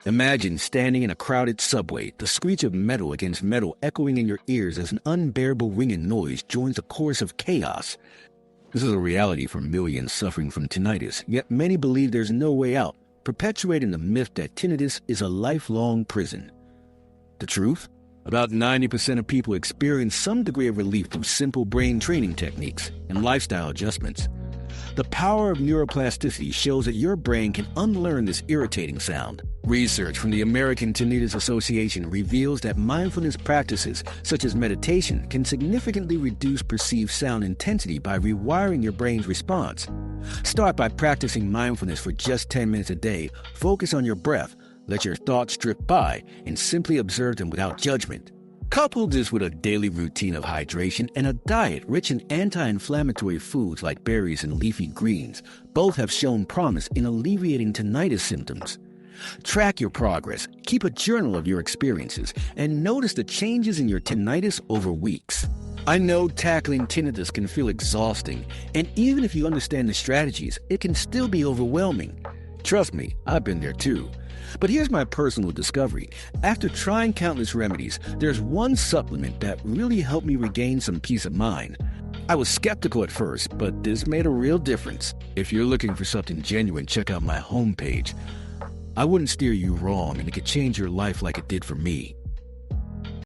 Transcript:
Imagine standing in a crowded subway, the screech of metal against metal echoing in your ears as an unbearable ringing noise joins a chorus of chaos. This is a reality for millions suffering from tinnitus, yet many believe there's no way out, perpetuating the myth that tinnitus is a lifelong prison. The truth? About 90% of people experience some degree of relief through simple brain training techniques and lifestyle adjustments. The power of neuroplasticity shows that your brain can unlearn this irritating sound. Research from the American Tinnitus Association reveals that mindfulness practices, such as meditation, can significantly reduce perceived sound intensity by rewiring your brain's response. Start by practicing mindfulness for just 10 minutes a day. Focus on your breath, let your thoughts drift by, and simply observe them without judgment. Couple this with a daily routine of hydration and a diet rich in anti-inflammatory foods like berries and leafy greens. Both have shown promise in alleviating tinnitus symptoms. Track your progress, keep a journal of your experiences, and notice the changes in your tinnitus over weeks. I know tackling tinnitus can feel exhausting, and even if you understand the strategies, it can still be overwhelming. Trust me, I've been there too. But here's my personal discovery. After trying countless remedies, there's one supplement that really helped me regain some peace of mind. I was skeptical at first, but this made a real difference. If you're looking for something genuine, check out my homepage. I wouldn't steer you wrong, and it could change your life like it did for me.